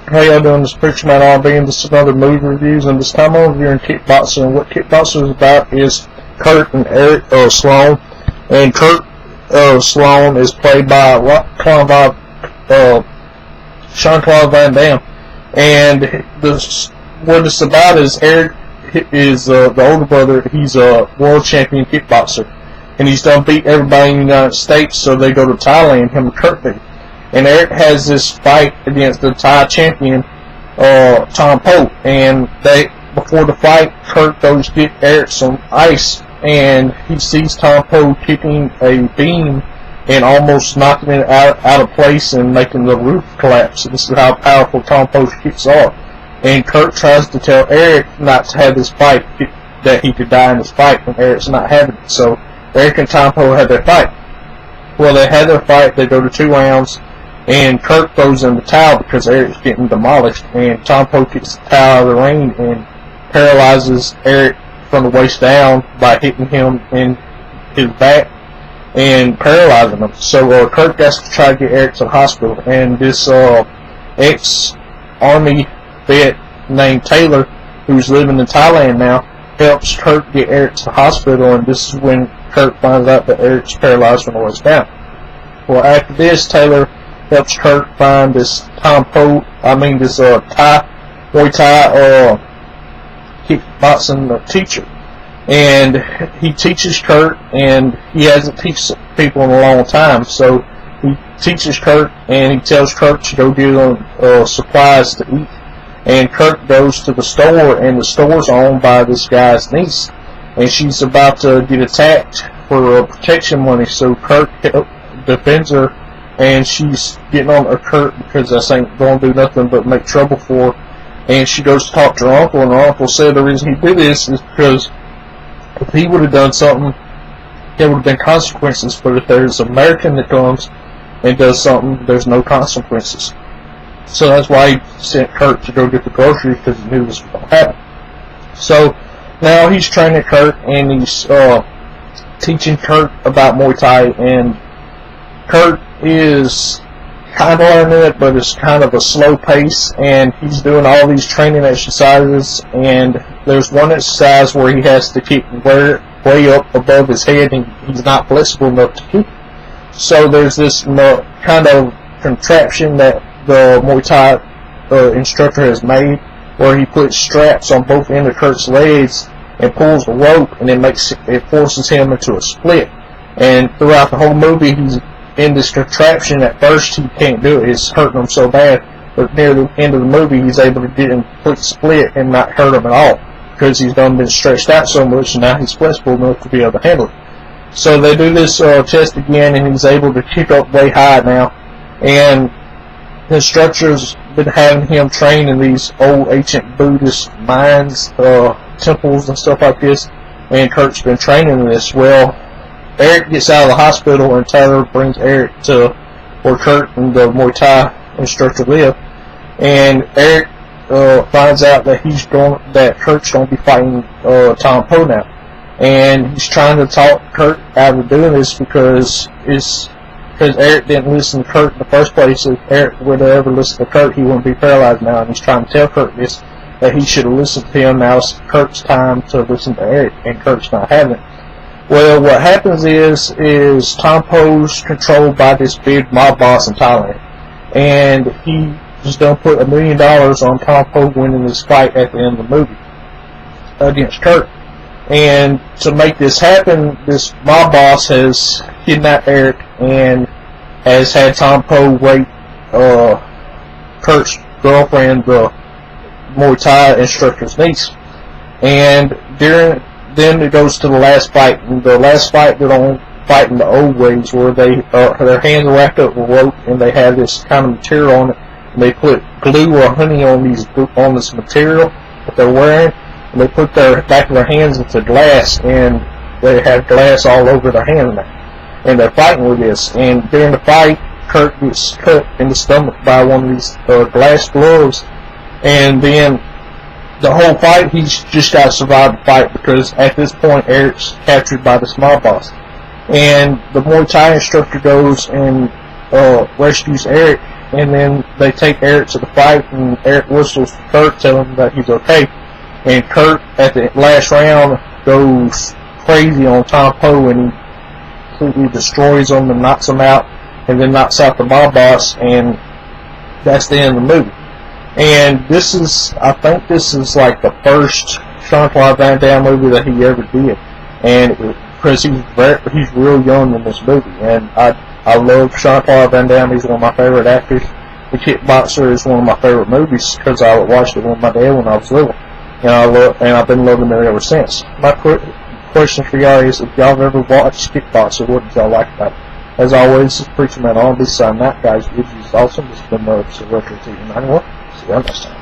How y'all doing? This Preacher Man R&B, and this is another movie reviews, and this time I'm reviewing Kickboxer. And what Kickboxer is about is Kurt and Eric Sloan. And Kurt Sloan is played by Jean-Claude Van Damme. And what it's about is Eric is the older brother. He's a world champion kickboxer, and he's done beat everybody in the United States. So they go to Thailand, him and Kurt do. And Eric has this fight against the Thai champion, Tom Po. And before the fight, Kurt goes to get Eric some ice, and he sees Tom Po kicking a beam and almost knocking it out of place and making the roof collapse. And this is how powerful Tom Po's kicks are. And Kurt tries to tell Eric not to have this fight, that he could die in this fight, and Eric's not having it. So Eric and Tom Po had their fight. Well, they had their fight. They go to 2 rounds. And Kurt throws in the towel because Eric's getting demolished, and Tom Po kicks the towel out of the ring and paralyzes Eric from the waist down by hitting him in his back and paralyzing him. So Kurt has to try to get Eric to the hospital, and this ex-army vet named Taylor, who's living in Thailand now, helps Kurt get Eric to the hospital, and this is when Kurt finds out that Eric's paralyzed from the waist down. Well, after this, Taylor helps Kurt find this this Muay Thai kickboxing teacher, and he teaches Kurt, and he hasn't taught people in a long time. So he teaches Kurt, and he tells Kurt to go get him supplies to eat. And Kurt goes to the store, and the store's owned by this guy's niece, and she's about to get attacked for protection money. So Kurt defends her. And she's getting on her Kurt because this ain't going to do nothing but make trouble for her. And she goes to talk to her uncle, and her uncle said the reason he did this is because if he would have done something, there would have been consequences. But if there's an American that comes and does something, there's no consequences. So that's why he sent Kurt to go get the groceries, because he knew this was going to happen. So now he's training Kurt, and he's teaching Kurt about Muay Thai, and Kurt is kind of learning it, but it's kind of a slow pace, and he's doing all these training exercises, and there's one exercise where he has to keep way up above his head, and he's not flexible enough to keep. So there's this kind of contraption that the Muay Thai instructor has made, where he puts straps on both ends of Kurt's legs and pulls the rope, and it forces him into a split. And throughout the whole movie, he's in this contraption. At first he can't do it, it's hurting him so bad, but near the end of the movie he's able to get in quick split and not hurt him at all, because he's been stretched out so much, and now he's flexible enough to be able to handle it. So they do this test again, and he's able to kick up way high now, and the instructor's been having him train in these old ancient Buddhist mines, temples and stuff like this, and Kurt's been training in this. Well, Eric gets out of the hospital, and Taylor brings Eric to where Kurt and the Muay Thai instructor live. And Eric finds out that Kurt's going to be fighting Tom Po now. And he's trying to talk Kurt out of doing this because Eric didn't listen to Kurt in the first place. If Eric would have ever listened to Kurt, he wouldn't be paralyzed now. And he's trying to tell Kurt this, that he should have listened to him. Now it's Kurt's time to listen to Eric, and Kurt's not having it. Well, what happens is Tom Po's controlled by this big mob boss in Thailand, and he just done put $1 million on Tom Po winning this fight at the end of the movie against Kurt. And to make this happen, this mob boss has kidnapped Eric and has had Tom Po rape Kurt's girlfriend, the Muay Thai instructor's niece. And then it goes to the last fight. And the last fight, they're on fighting the old ways, where their hands are wrapped up with rope, and they have this kind of material on it, and they put glue or honey on this material that they're wearing, and they put their back of their hands into glass, and they have glass all over their hand now, and they're fighting with this. And during the fight, Kurt gets cut in the stomach by one of these glass gloves, and then the whole fight, he's just got to survive the fight, because at this point Eric's captured by this mob boss. And the Muay Thai instructor goes and rescues Eric, and then they take Eric to the fight, and Eric whistles for Kurt, telling him that he's okay. And Kurt, at the last round, goes crazy on Tom Poe, and he completely destroys him and knocks him out, and then knocks out the mob boss, and that's the end of the movie. And this is, I think this is like the first Jean-Claude Van Damme movie that he ever did, and because he's real young in this movie, and I love Jean-Claude Van Damme. He's one of my favorite actors. The Kickboxer is one of my favorite movies because I watched it with my dad when I was little, and I've been loving it ever since. My question for y'all is, if y'all have ever watched Kickboxer, what did y'all like about it? As always, this is Preacher Man on. This is not guys. Which is awesome. This has been the Retro TV 91. See y'all next time.